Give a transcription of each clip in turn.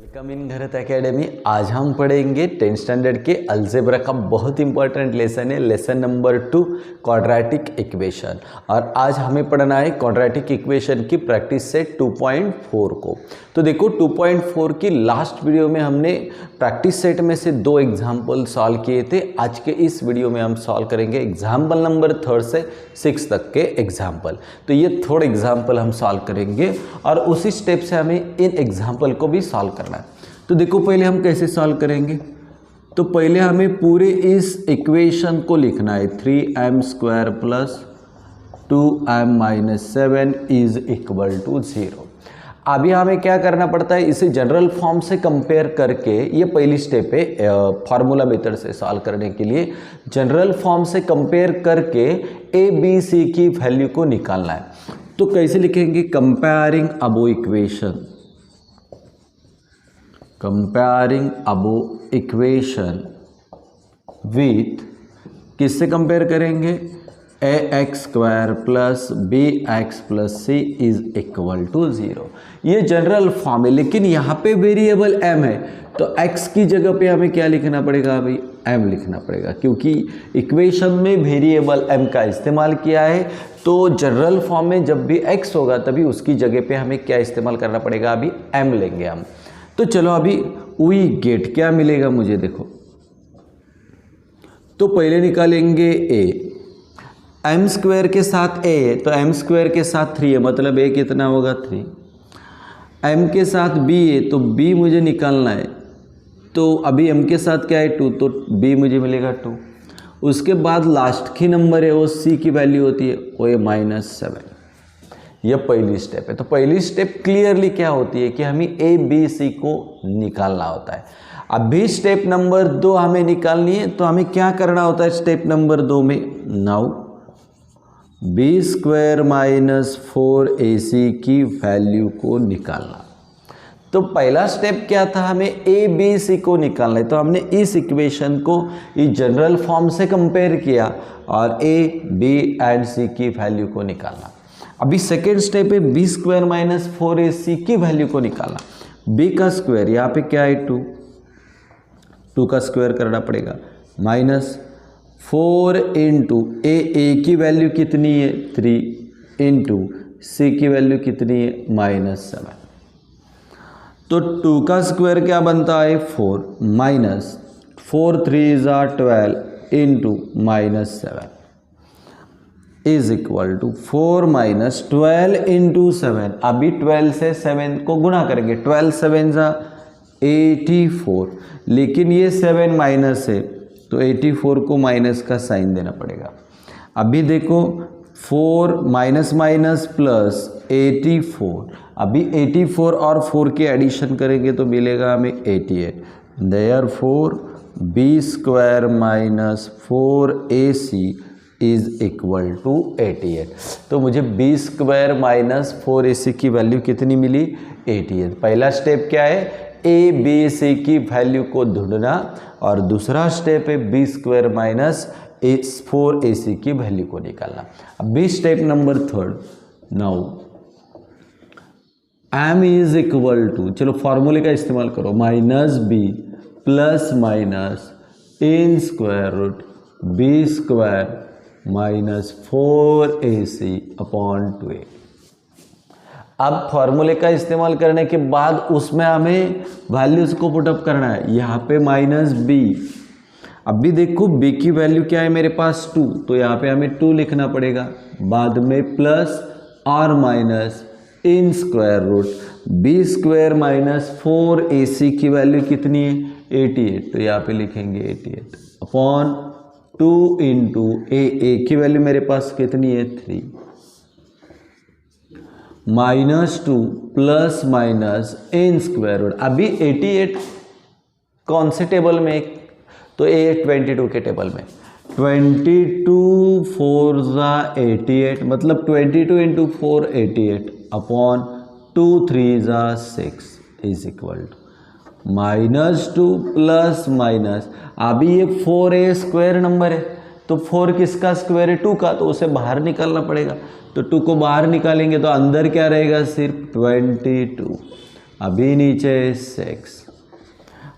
Welcome in Gharat academy. आज हम पढ़ेंगे 10th स्टैंडर्ड के अलजेब्रा का बहुत इंपॉर्टेंट लेसन है, लेसन नंबर 2 क्वाड्रेटिक इक्वेशन। और आज हमें पढ़ना है क्वाड्रेटिक इक्वेशन की प्रैक्टिस सेट 2.4 को। तो देखो 2.4 की लास्ट वीडियो में हमने प्रैक्टिस सेट में से 2 एग्जाम्पल सॉल्व किए थे। आज के इस वीडियो में हम सॉल्व करेंगे एग्जाम्पल नंबर 3 से 6 तक के एग्जाम्पल। तो ये थर्ड एग्जाम्पल हम सॉल्व करेंगे और उसी स्टेप से हमें इन एग्जाम्पल को भी सॉल्व करना है। तो देखो पहले हम कैसे सॉल्व करेंगे। तो पहले हमें पूरे इस इक्वेशन को लिखना है 3m² plus 2m minus 7 is equal to 0। अभी हमें क्या करना पड़ता है, इसे जनरल फॉर्म से कंपेयर करके, ये पहली स्टेप है फार्मूला मेथड से सॉल्व करने के लिए। जनरल फॉर्म से कंपेयर करके ए बी सी की वैल्यू को निकालना है। तो कैसे लिखेंगे, comparing above equation, comparing above equation with, किससे कंपेयर करेंगे, ax² plus bx plus c is equal to 0। ये जनरल फॉर्म है, लेकिन यहाँ पे वेरिएबल m है तो x की जगह पे हमें क्या लिखना पड़ेगा भाई, m लिखना पड़ेगा, क्योंकि इक्वेशन में वेरिएबल m का इस्तेमाल किया है। तो जनरल फॉर्म में जब भी x होगा तभी उसकी जगह पे हमें क्या इस्तेमाल करना पड़ेगा, अभी m लेंगे हम। तो चलो अभी वी गेट क्या मिलेगा मुझे, देखो तो पहले निकालेंगे a, m² के साथ a है तो m² के साथ 3 है, मतलब a कितना होगा 3। m के साथ b है तो b मुझे निकालना है, तो अभी m के साथ क्या है 2, तो b मुझे मिलेगा 2। उसके बाद लास्ट की नंबर है वो c की वैल्यू होती है, वो है -7। यह पहली स्टेप है। तो पहली स्टेप क्लियरली क्या होती है कि हमें a b c को निकालना होता है। अभी स्टेप नंबर 2 हमें निकालनी है, तो हमें क्या करना होता है स्टेप नंबर 2 में, नाउ b² माइनस 4ac की वैल्यू को निकालना। तो पहला स्टेप क्या था, हमें a b c को निकालना है। तो हमने इस इक्वेशन को इस जनरल फॉर्म से कंपेयर किया और a b एंड c की वैल्यू को निकालना। अभी सेकेंड स्टेप है b² माइनस 4ac की वैल्यू को निकालना। b का स्क्वायर यहाँ पे क्या है 2 का स्क्वायर करना पड़ेगा, माइनस 4 इंटू ए की वैल्यू कितनी है 3 इंटू सी की वैल्यू कितनी है -7। तो 2 का स्क्वायर क्या बनता है 4, minus 4 3 12 into -7 is equal to 4 minus 12 into 7। अभी 12 से 7 को गुणा करेंगे, 12 7 84, लेकिन ये 7 माइनस है तो 84 को माइनस का साइन देना पड़ेगा। अभी देखो 4 माइनस माइनस प्लस 84, अभी 84 और 4 के एडिशन करेंगे तो मिलेगा हमें 88। Therefore b² minus 4ac is equal to 88। तो मुझे b² माइनस 4ac की वैल्यू कितनी मिली 88। पहला स्टेप क्या है, a b c की वैल्यू को ढूंढना, और दूसरा स्टेप है b² माइनस 4ac की वैल्यू को निकालना। अब बी step number 3, now m is equal to, चलो फॉर्मूले का इस्तेमाल करो, -b plus minus in square root b² minus 4ac upon 2a। अब फॉर्मूले का इस्तेमाल करने के बाद उसमें हमें वैल्यूज को पुटअप करना है। यहाँ पे -b, अभी देखो b की वैल्यू क्या है मेरे पास 2, तो यहाँ पे हमें 2 लिखना पड़ेगा, बाद में प्लस और minus in square root b² minus 4ac की वैल्यू कितनी है 88, तो यहाँ पे लिखेंगे 88 अपॉन 2 इंटू a की वैल्यू मेरे पास कितनी है 3, -2 plus minus in square root. अभी 88 कौन से टेबल में, तो a 22 के टेबल में, 22 4 88, मतलब 22 into 4 88 upon 2 3 6 is equal to -2 plus minus, अभी ये 4a स्क्वायर नंबर है तो 4 किसका स्क्वायर है 2 का, तो उसे बाहर निकालना पड़ेगा। तो 2 को बाहर निकालेंगे तो अंदर क्या रहेगा, सिर्फ 22 अभी नीचे 6।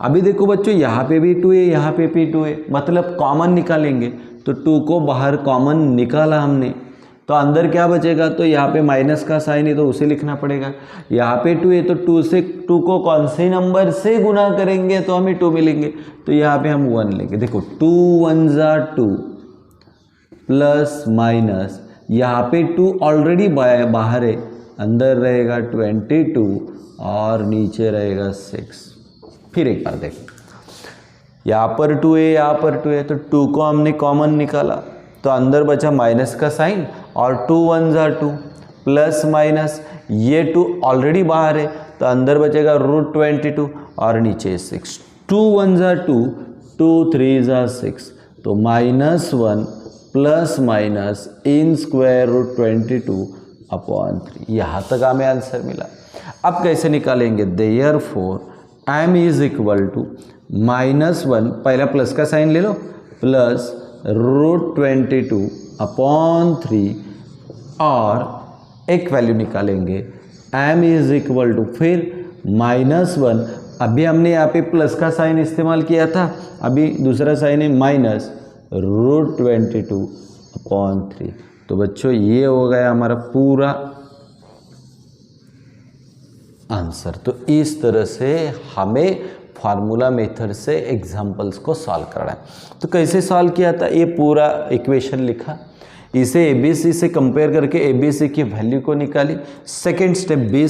अभी देखो बच्चों यहाँ पे भी 2 है, यहाँ पे भी 2 है, मतलब कॉमन निकालेंगे। तो 2 को बाहर कॉमन निकाला हमने, तो अंदर क्या बचेगा, तो यहाँ पे माइनस का साइन है तो उसे लिखना पड़ेगा। यहाँ पे 2 है तो 2 को कौन से नंबर से गुना करेंगे तो हमें 2 मिलेंगे, तो यहाँ पे हम 1 लेंगे। देखो 2 1 जा 2 प्लस माइनस, यहाँ पे 2 ऑलरेडी बाहर है, अंदर रहेगा 22 और नीचे रहेगा 6। फिर एक बार देखो, यहाँ पर 2 है, यहाँ पर 2 है, तो 2 को हमने कॉमन निकाला तो अंदर बचा माइनस का साइन और 2 1 जा 2 प्लस माइनस, ये 2 ऑलरेडी बाहर है तो अंदर बचेगा √22 और नीचे 6। 2 1 जा 2, 2 3 जा 6, तो -1 प्लस माइनस इन स्क्वायर √22/3। यहाँ तक हमें आंसर मिला। अब कैसे निकालेंगे, therefore m is equal to -1, पहला प्लस का साइन ले लो, प्लस √22/3 और एक वैल्यू निकालेंगे m इज इक्वल टू फिर -1, अभी हमने यहाँ पे प्लस का साइन इस्तेमाल किया था, अभी दूसरा साइन है -√22/3। तो बच्चों ये हो गया हमारा पूरा आंसर। तो इस तरह से हमें फार्मूला मेथड से एग्जाम्पल्स को सॉल्व करना है। तो कैसे सॉल्व किया था, ये पूरा इक्वेशन लिखा, इसे ABC से कंपेयर करके ABC की वैल्यू को निकाली। सेकेंड स्टेप B² -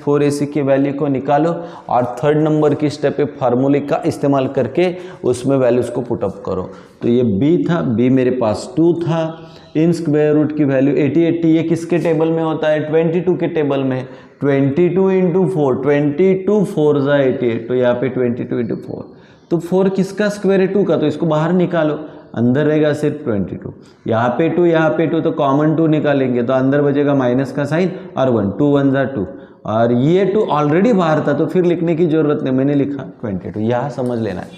4AC की वैल्यू को निकालो और थर्ड नंबर की स्टेप पे फार्मूले का इस्तेमाल करके उसमें वैल्यूज़ को पुटअप करो। तो ये B था, B मेरे पास 2 था, इन स्क्वायर रूट की वैल्यू 80 ये किसके टेबल में होता है, 22 के टेबल में। 22 × 4, 22 4 जा 88, तो यहाँ पे 22 × 4, तो 4 किसका स्क्वायर है, 2 का, तो इसको बाहर निकालो, अंदर रहेगा सिर्फ 22। यहाँ पे 2, यहाँ पे 2, तो कॉमन 2 निकालेंगे तो अंदर बचेगा माइनस का साइन और 1, 2 1 जा 2, और ये 2 ऑलरेडी बाहर था तो फिर लिखने की जरूरत नहीं, मैंने लिखा 22। यहाँ समझ लेना है,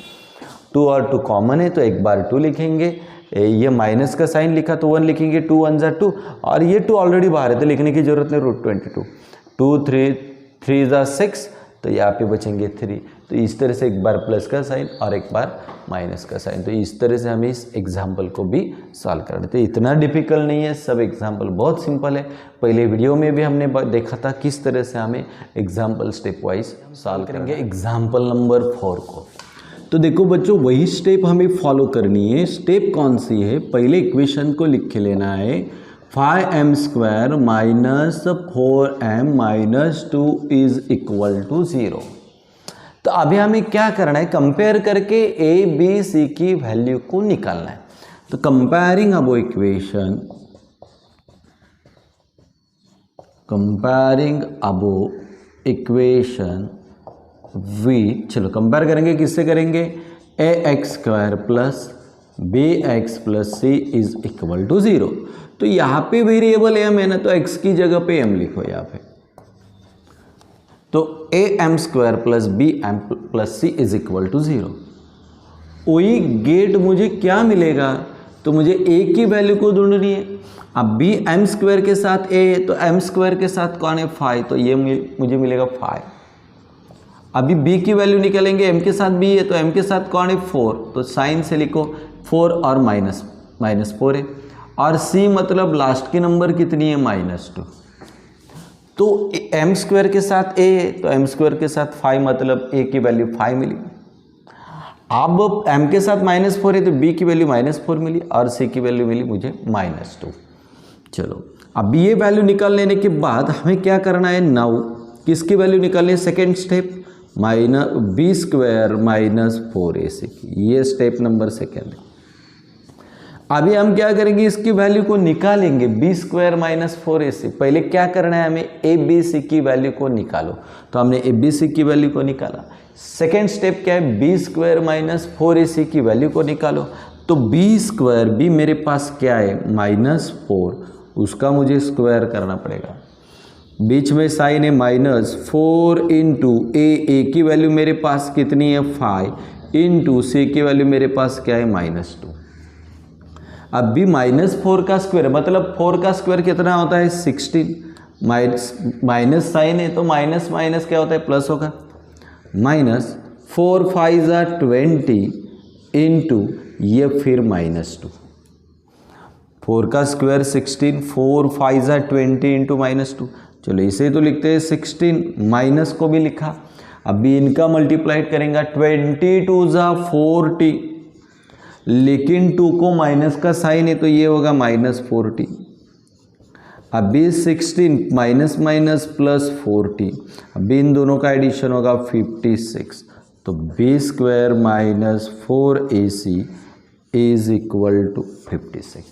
2 और 2 कॉमन है तो एक बार 2 लिखेंगे, ये माइनस का साइन लिखा तो 1 लिखेंगे, 2 1 जा 2, और ये 2 ऑलरेडी बाहर है तो लिखने की जरूरत नहीं, √22। 2 3 जा 6, तो यहाँ पे बचेंगे 3। तो इस तरह से एक बार प्लस का साइन और एक बार माइनस का साइन, तो इस तरह से हमें इस एग्जाम्पल को भी सॉल्व करना है। तो इतना डिफिकल्ट नहीं है, सब एग्जाम्पल बहुत सिंपल है। पहले वीडियो में भी हमने देखा था किस तरह से हमें एग्जाम्पल स्टेप वाइज सॉल्व करेंगे। एग्जाम्पल नंबर 4 को तो देखो बच्चों, वही स्टेप हमें फॉलो करनी है। स्टेप कौन सी है, पहले इक्वेशन को लिख के लेना है, 5m² - 4m - 2 is equal to 0। तो अभी हमें क्या करना है, कंपेयर करके A B C की वैल्यू को निकालना है। तो कंपेयरिंग अबो इक्वेशन चलो कंपेयर करेंगे, किससे करेंगे, ax² + bx + c is equal to 0। तो यहाँ पे वेरिएबल m है ना, तो x की जगह पे m लिखो यहाँ पे, तो am² + bm + c is equal to 0। वही गेट मुझे क्या मिलेगा, तो मुझे a की वैल्यू को ढूंढनी है। अब bm² के साथ a है तो m² के साथ कौन है, 5, तो ये मुझे मिलेगा 5। अभी b की वैल्यू निकालेंगे, m के साथ b है तो m के साथ कौन है, 4, तो साइन से लिखो 4 और -4 है, और c मतलब लास्ट की नंबर कितनी है, -2। तो m² के साथ a है तो m² के साथ 5, मतलब a की वैल्यू 5 मिली। अब m के साथ -4 है तो b की वैल्यू -4 मिली और c की वैल्यू मिली मुझे -2। चलो अब ये वैल्यू निकाल लेने के बाद हमें क्या करना है, नाउ किसकी वैल्यू निकालनी है, सेकेंड स्टेप b² - 4ac की, ये स्टेप नंबर सेकेंड है। अभी हम क्या करेंगे, इसकी वैल्यू को निकालेंगे, b² - 4ac। पहले क्या करना है, हमें abc की वैल्यू को निकालो, तो हमने abc की वैल्यू को निकाला। सेकेंड स्टेप क्या है, b² - 4ac की वैल्यू को निकालो, तो b मेरे पास क्या है, -4, उसका मुझे स्क्वायर करना पड़ेगा। बीच में साइन है -4 × a की वैल्यू मेरे पास कितनी है, 5 × c की वैल्यू मेरे पास क्या है, -2। अब भी -4 का स्क्वायर, मतलब 4 का स्क्वायर कितना होता है, 16। माइनस साइन है तो माइनस माइनस क्या होता है, प्लस होगा। माइनस 4 5 20 इंटू ये फिर -2, 4 का स्क्वायर 16, 4 5 20 इंटू -2। चलो इसे तो लिखते हैं 16, माइनस को भी लिखा। अभी इनका मल्टीप्लाइड करेंगे 22 40, लेकिन 2 को माइनस का साइन है तो ये होगा -40। अभी 16 माइनस माइनस प्लस 40, अभी इन दोनों का एडिशन होगा 56। तो b square minus 4ac is equal to 56।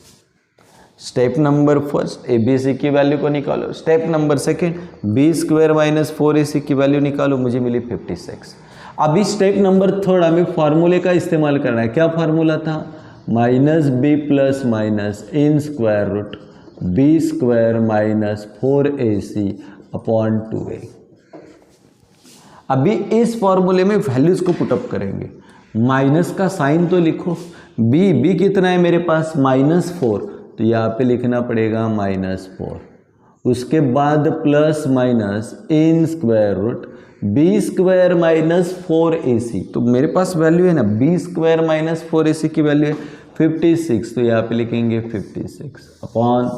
Step number first ABC की वैल्यू को निकालो। Step number second b square minus 4ac की वैल्यू निकालो, मुझे मिली 56। अभी स्टेप नंबर थर्ड हमें फार्मूले का इस्तेमाल करना है। क्या फार्मूला था, -b plus minus in square root b square minus 4ac upon 2a। अभी इस फॉर्मूले में वैल्यूज को पुटअप करेंगे। माइनस का साइन तो लिखो, b कितना है मेरे पास -4, तो यहाँ पे लिखना पड़ेगा -4। उसके बाद plus minus in square root b square minus 4ac, तो मेरे पास वैल्यू है ना b स्क्वायर माइनस 4ac की वैल्यू है 56, तो यहाँ पे लिखेंगे 56 अपॉन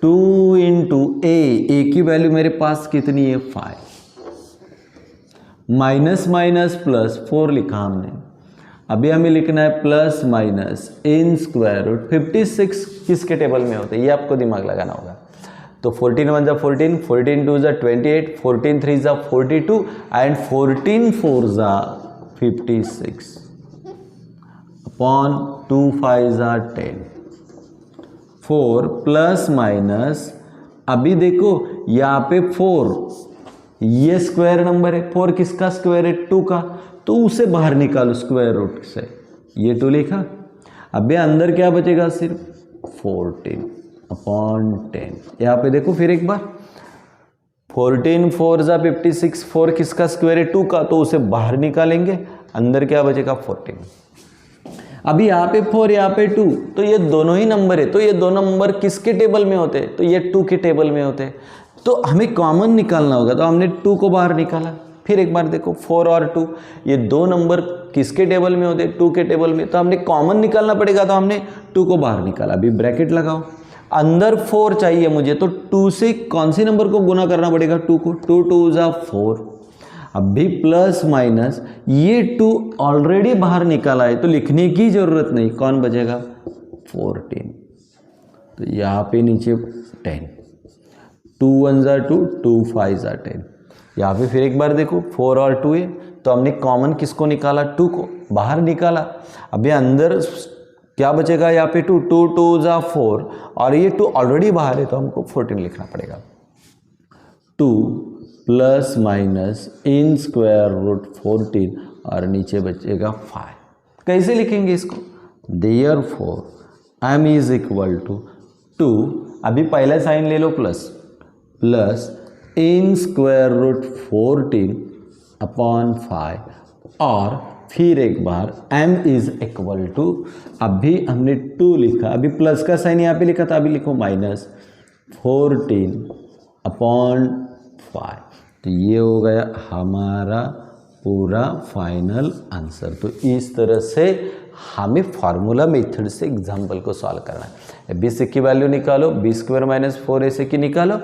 2 इंटू ए की वैल्यू मेरे पास कितनी है 5, माइनस माइनस प्लस 4 लिखा हमने। अभी हमें लिखना है plus minus in square root 56 किसके टेबल में होता है ये आपको दिमाग लगाना होगा। तो 14 1 जा 14, 14 2 जा 28, 14 3 जा 42 एंड 14 4 जा 56 अपॉन 2 5 जा 10। 4 प्लस माइनस, अभी देखो यहाँ पे 4 ये स्क्वायर नंबर है, 4 किसका स्क्वायर है 2 का, तो उसे बाहर निकालो स्क्वायर रूट से, ये 2 लिखा। अभी अंदर क्या बचेगा सिर्फ 14 अपॉन 10। यहाँ पे देखो फिर एक बार 14 4 जा 56, 4 किसका स्क्वायर है 2 का, तो उसे बाहर निकालेंगे, अंदर क्या बचेगा 14। अभी यहाँ पे 4 यहाँ पे 2, तो ये दोनों ही नंबर है, तो ये दोनों नंबर किसके टेबल में होते हैं, तो ये 2 के टेबल में होते हैं। तो हमें कॉमन निकालना होगा, तो हमने 2 को बाहर निकाला। फिर एक बार देखो 4 और 2 ये दो नंबर किसके टेबल में होते हैं 2 के टेबल में, तो हमने कॉमन निकालना पड़ेगा, तो हमने 2 को बाहर निकाला। अभी ब्रैकेट लगाओ, अंदर 4 चाहिए मुझे, तो 2 से कौन सी नंबर को गुना करना पड़ेगा 2 को, 2 2 जा 4। अभी प्लस माइनस ये 2 ऑलरेडी बाहर निकाला है तो लिखने की जरूरत नहीं, कौन बचेगा 14। तो यहाँ पे नीचे 10, 2 1 जा 2, 2 5 जा 10। यहाँ पे फिर एक बार देखो 4 और 2 है, तो हमने कॉमन किसको निकाला 2 को बाहर निकाला। अभी अंदर क्या बचेगा यहाँ पे 2, 2 2 जा 4 और ये 2 ऑलरेडी बाहर है तो हमको 14 लिखना पड़ेगा। 2 plus minus in square root 14 और नीचे बचेगा 5। कैसे लिखेंगे इसको, therefore m is equal to 2, अभी पहला साइन ले लो plus in square root 14 upon 5 और फिर एक बार m इज इक्वल टू, अभी हमने 2 लिखा, अभी प्लस का साइन यहाँ पे लिखा था, अभी लिखो माइनस 14 अपॉन 5। तो ये हो गया हमारा पूरा फाइनल आंसर। तो इस तरह से हमें फार्मूला मेथड से एग्जाम्पल को सॉल्व करना है। b की वैल्यू निकालो, b स्क्वायर माइनस 4ac की निकालो,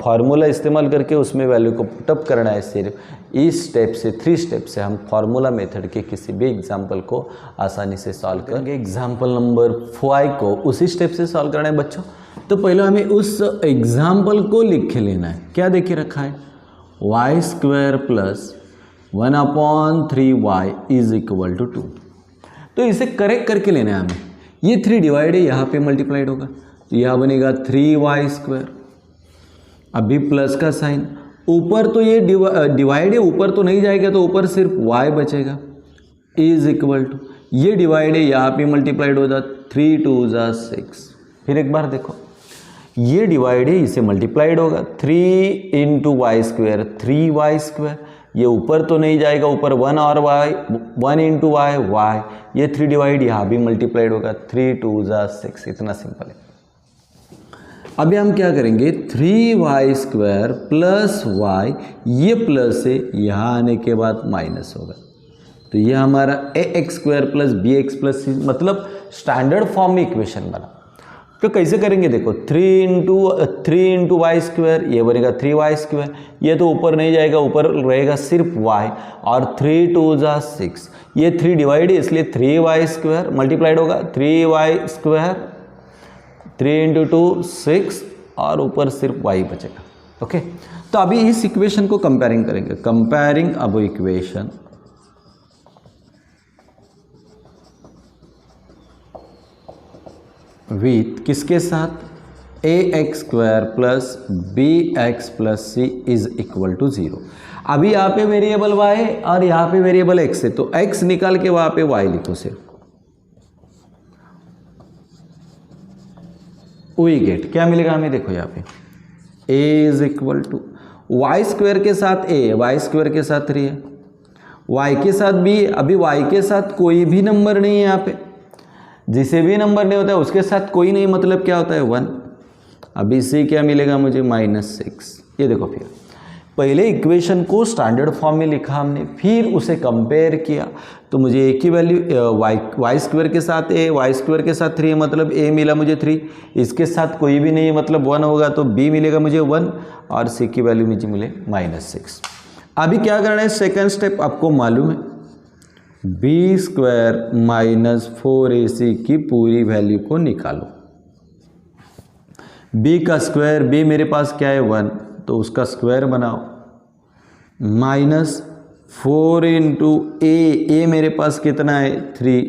फार्मूला इस्तेमाल करके उसमें वैल्यू को पुटअप करना है। सिर्फ इस स्टेप से 3 स्टेप से हम फार्मूला मेथड के किसी भी एग्जाम्पल को आसानी से सॉल्व करेंगे। एग्जाम्पल नंबर 5 को उसी स्टेप से सॉल्व करना है बच्चों। तो पहले हमें उस एग्जाम्पल को लिख के लेना है। क्या देखे रखा है, y square plus 1 upon 3y is equal to 2। तो इसे करेक्ट करके लेना है हमें। ये 3 डिवाइड है, यहाँ पे मल्टीप्लाइड होगा, तो यहाँ बनेगा 3y स्क्वायर। अभी प्लस का साइन, ऊपर तो ये डिवाइड है, ऊपर तो नहीं जाएगा, तो ऊपर सिर्फ y बचेगा इज इक्वल टू, ये डिवाइड है, यहाँ पे मल्टीप्लाइड हो जाता 3 2 जा 6। फिर एक बार देखो, ये डिवाइड है, इसे मल्टीप्लाइड होगा 3 into Y square 3y square, ये ऊपर तो नहीं जाएगा, ऊपर 1 और y, 1 इंटू वाई y, ये 3 डिवाइड यहाँ भी मल्टीप्लाइड होगा 3 2 जा 6। इतना सिंपल है। अभी हम क्या करेंगे, 3y² प्लस y, ये प्लस है, यहाँ आने के बाद माइनस होगा, तो ये हमारा ax² plus bx plus c, मतलब स्टैंडर्ड फॉर्म में इक्वेशन बना। तो कैसे करेंगे देखो, 3 y², ये बनेगा 3y², ये तो ऊपर नहीं जाएगा, ऊपर रहेगा सिर्फ y, और 3 2 जा 6, ये 3 डिवाइड है इसलिए 3y² मल्टीप्लाइड होगा, 3y², 3 × 2 6, और ऊपर सिर्फ y बचेगा। ओके, तो अभी इस इक्वेशन को कंपेयरिंग करेंगे, कंपेयरिंग अब इक्वेशन विथ किसके साथ, ax² plus bx plus c is equal to 0। अभी यहाँ पे वेरिएबल y है और यहाँ पे वेरिएबल x है, तो x निकाल के वहाँ पे y लिखो सिर्फ, वी गेट क्या मिलेगा हमें, देखो यहाँ पे a is equal to y² के साथ a, y² के साथ 3 है, y के साथ b, अभी y के साथ कोई भी नंबर नहीं है, यहाँ पे जिसे भी नंबर नहीं होता है उसके साथ कोई नहीं, मतलब क्या होता है 1। अभी से क्या मिलेगा मुझे, -6। ये देखो, फिर पहले इक्वेशन को स्टैंडर्ड फॉर्म में लिखा हमने, फिर उसे कंपेयर किया, तो मुझे a की वैल्यू y² के साथ a, y² के साथ 3 है, मतलब a मिला मुझे 3, इसके साथ कोई भी नहीं है मतलब 1 होगा, तो b मिलेगा मुझे 1, और c की वैल्यू मुझे मिले -6। अभी क्या करना है, सेकेंड स्टेप आपको मालूम है, b² माइनस 4ac की पूरी वैल्यू को निकालो। b का स्क्वायर, b मेरे पास क्या है 1, तो उसका स्क्वायर बनाओ, -4 × a मेरे पास कितना है 3,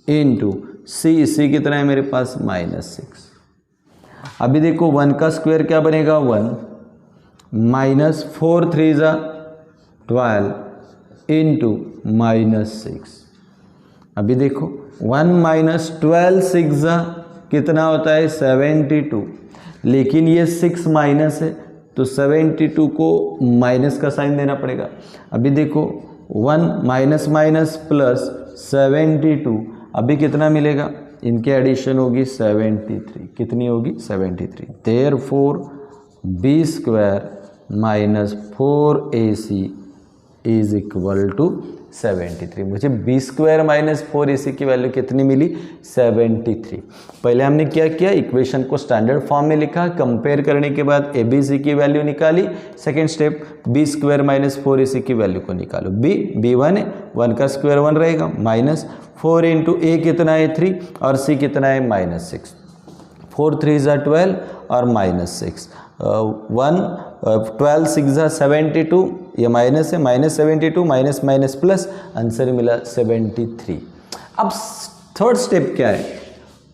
इंटू c कितना है मेरे पास -6। अभी देखो 1 का स्क्वायर क्या बनेगा 1, -4 3 × 12 इंटू -6। अभी देखो 1 - 12 6 कितना होता है 72, लेकिन ये 6 माइनस है, तो 72 को माइनस का साइन देना पड़ेगा। अभी देखो 1 माइनस माइनस प्लस 72, अभी कितना मिलेगा, इनके एडिशन होगी 73, कितनी होगी 73। Therefore b² minus 4ac is equal to 73। मुझे b² माइनस 4ac की वैल्यू कितनी मिली 73। पहले हमने क्या किया, इक्वेशन को स्टैंडर्ड फॉर्म में लिखा, कंपेयर करने के बाद abc की वैल्यू निकाली। Second step b² minus 4ac की वैल्यू को निकालो। b1 है, 1 का स्क्वायर 1 रहेगा, -4 × a कितना है 3 और c कितना है -6, 4 3 = 12 और -6, 12 6 = 72, ये माइनस है, -72 माइनस माइनस प्लस, आंसर मिला 73। अब थर्ड स्टेप क्या है,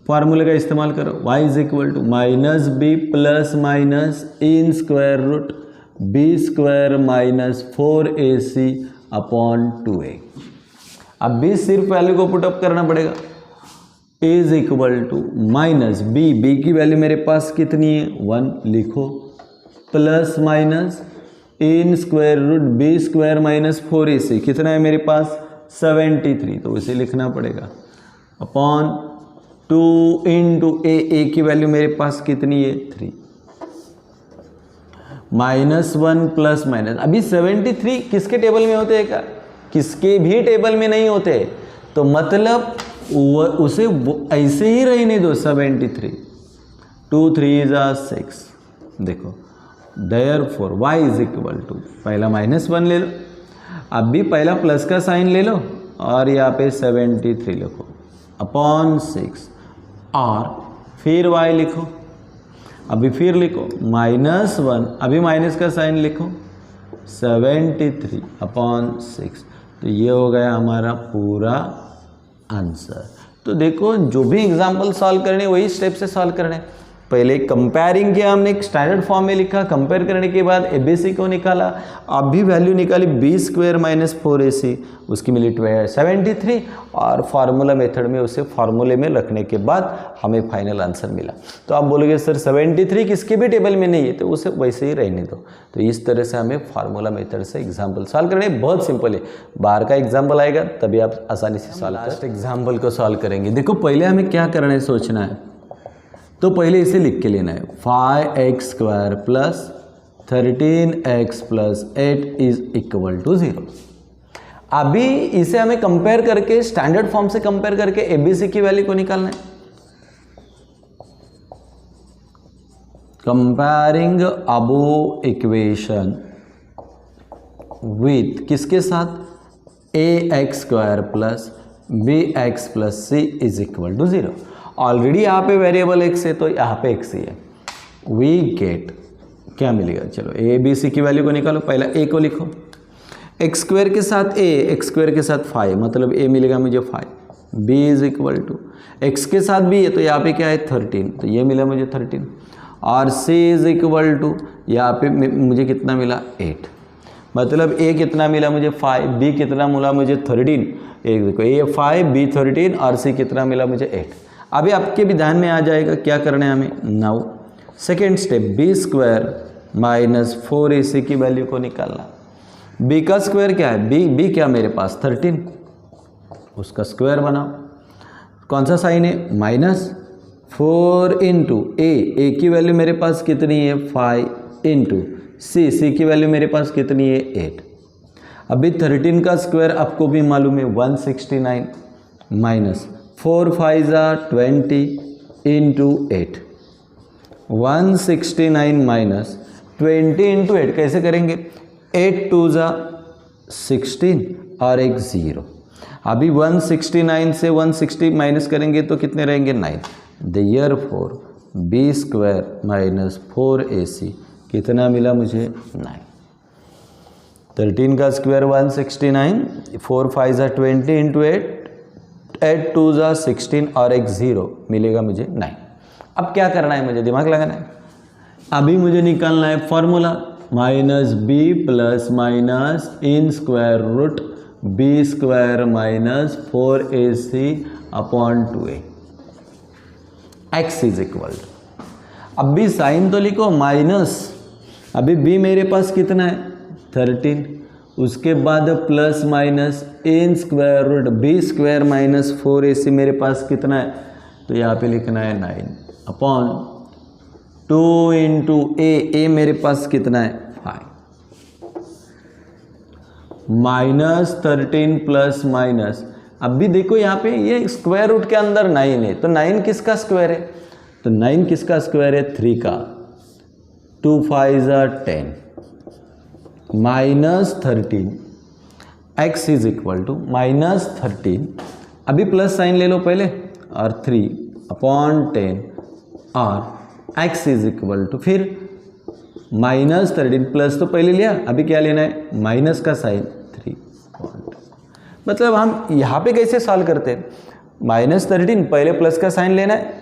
फार्मूले का इस्तेमाल करो, y is equal to -b plus minus in square root b² minus 4ac upon 2a। अब b सिर्फ वैल्यू को पुटअप करना पड़ेगा, इज इक्वल टू -b की वैल्यू मेरे पास कितनी है 1 लिखो, plus minus in square root b² minus 4ac कितना है मेरे पास 73, तो इसे लिखना पड़ेगा, अपॉन 2 × a की वैल्यू मेरे पास कितनी है 3, -1 प्लस माइनस। अभी 73 किसके टेबल में होते हैं क्या, किसके भी टेबल में नहीं होते, तो मतलब उसे ऐसे ही रहने दो 73, 2 3 = 6। देखो therefore y is equal to, पहला -1 ले लो, अब भी पहला प्लस का साइन ले लो और यहाँ पे 73 लिखो, अपॉन 6, और फिर y लिखो, अभी फिर लिखो -1, अभी माइनस का साइन लिखो, 73 अपॉन 6, तो ये हो गया हमारा पूरा आंसर। तो देखो जो भी एग्जाम्पल सॉल्व करने वही स्टेप से सॉल्व करने, पहले कंपेयरिंग किया हमने, एक स्टैंडर्ड फॉर्म में लिखा, कंपेयर करने के बाद abc को निकाला, अब भी वैल्यू निकाली b² माइनस 4ac, उसकी मिली 73, और फार्मूला मेथड में उसे फार्मूले में रखने के बाद हमें फाइनल आंसर मिला। तो आप बोलोगे सर 73 किसके भी टेबल में नहीं है, तो उसे वैसे ही रहने दो। तो इस तरह से हमें फार्मूला मेथड से एग्जाम्पल सॉल्व करने, बहुत सिंपल है, बाहर का एग्जाम्पल आएगा तभी आप आसानी से सॉल्व कर। लास्ट एग्जाम्पल को सॉल्व करेंगे। देखो पहले हमें क्या करना है, सोचना है, तो पहले इसे लिख के लेना है 5x² plus 13x plus 8 is equal to 0। अभी इसे हमें कंपेयर करके, स्टैंडर्ड फॉर्म से कंपेयर करके ABC की वैल्यू को निकालना है। कंपेयरिंग अबो इक्वेशन विथ किसके साथ, ax² plus bx plus c is equal to 0। Already यहाँ पे वेरिएबल x है तो यहाँ पे x ही है। वी गेट क्या मिलेगा, चलो ABC की वैल्यू को निकालो। पहला a को लिखो, x² के साथ a, x² के साथ 5, मतलब a मिलेगा मुझे 5, b is equal to x के साथ b है तो यहाँ पे क्या है 13, तो ये मिला मुझे 13, और c इज इक्वल टू यहाँ पे मुझे कितना मिला 8, मतलब a कितना मिला मुझे 5, b कितना मिला मुझे 13, एक देखो a 5, b 13 और c कितना मिला मुझे 8। अभी आपके भी ध्यान में आ जाएगा क्या करना है हमें। Now second step, b² minus 4ac की वैल्यू को निकालना। b का स्क्वायर क्या है, b क्या मेरे पास 13, उसका स्क्वायर बनाओ। कौन सा साइन है, माइनस 4 इंटू a की वैल्यू मेरे पास कितनी है 5 इंटू c की वैल्यू मेरे पास कितनी है 8। अभी 13 का स्क्वायर आपको भी मालूम है 169 माइनस 4 5 20 इंटू 8, 169 माइनस 20 इंटू 8 कैसे करेंगे, 8 2 16 और एक 0। अभी 169 से 160 माइनस करेंगे तो कितने रहेंगे 9। देयरफॉर b² माइनस 4ac कितना मिला मुझे 9। 13 का स्क्वायर 169, 4 5 20 इंटू 8, 8 2 16 और एक 0 मिलेगा मुझे 9। अब क्या करना है, मुझे दिमाग लगाना है। अभी मुझे निकालना है formula minus b plus minus in square root b² minus 4ac upon 2a, x is equal. अब भी साइन तो लिखो माइनस, अभी b मेरे पास कितना है 13, उसके बाद plus minus in square root b² minus 4ac मेरे पास कितना है, तो यहाँ पे लिखना है 9 अपॉन 2 इंटू a मेरे पास कितना है 5, माइनस 13 प्लस माइनस। अब भी देखो यहाँ पे ये स्क्वायर रूट के अंदर 9 है, तो 9 किसका स्क्वायर है, तो 9 किसका स्क्वायर है 3 का, 2 5 10 minus 13, x is equal to minus 13, अभी प्लस साइन ले लो पहले, और 3 अपॉन 10 और x इज इक्वल टू फिर माइनस 13, प्लस तो पहले लिया, अभी क्या लेना है माइनस का साइन 3। मतलब हम यहाँ पे कैसे सॉल्व करते हैं, माइनस 13 पहले प्लस का साइन लेना है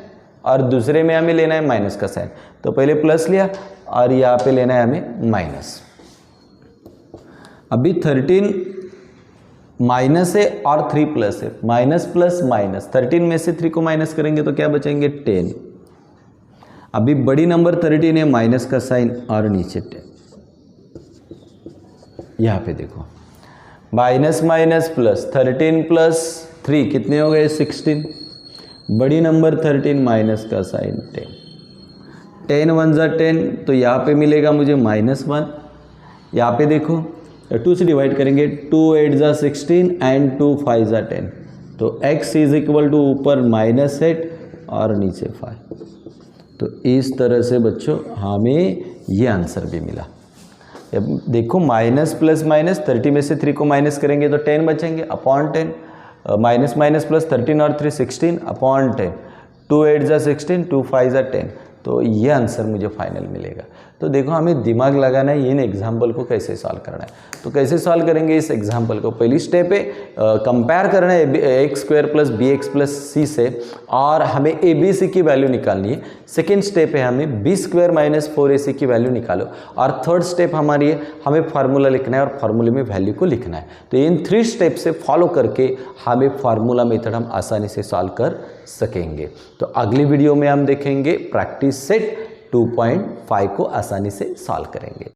और दूसरे में हमें लेना है माइनस का साइन, तो पहले प्लस लिया और यहाँ पे लेना है हमें माइनस। अभी 13 माइनस है और 3 प्लस है, माइनस प्लस माइनस, 13 में से 3 को माइनस करेंगे तो क्या बचेंगे 10। अभी बड़ी नंबर 13 है, माइनस का साइन और नीचे 10। यहाँ पे देखो माइनस माइनस प्लस, 13 प्लस 3 कितने हो गए 16, बड़ी नंबर 13 माइनस का साइन 10, 10 1 10, तो यहाँ पे मिलेगा मुझे -1। यहाँ पे देखो 2 से डिवाइड करेंगे, 2 8 16 एंड 2 5 10, तो x इज इक्वल टू ऊपर -8 और नीचे 5। तो इस तरह से बच्चों हमें ये आंसर भी मिला। अब देखो माइनस प्लस माइनस, 30 में से 3 को माइनस करेंगे तो 10 बचेंगे अपॉन 10, माइनस माइनस प्लस 13 और 3 16 अपॉन 10, 2 8 16, 2 5 10, तो ये आंसर मुझे फाइनल मिलेगा। तो देखो हमें दिमाग लगाना है इन एग्जाम्पल को कैसे सॉल्व करना है। तो कैसे सॉल्व करेंगे इस एग्जाम्पल को, पहली स्टेप है कंपेयर करना है x² plus bx plus c से, और हमें abc की वैल्यू निकालनी है। सेकेंड स्टेप है हमें b² माइनस 4ac की वैल्यू निकालो, और थर्ड स्टेप हमारी है हमें फार्मूला लिखना है और फार्मूले में वैल्यू को लिखना है। तो इन 3 स्टेप से फॉलो करके हमें फार्मूला मेथड हम आसानी से सॉल्व कर सकेंगे। तो अगली वीडियो में हम देखेंगे प्रैक्टिस सेट 2.5 को आसानी से सॉल्व करेंगे।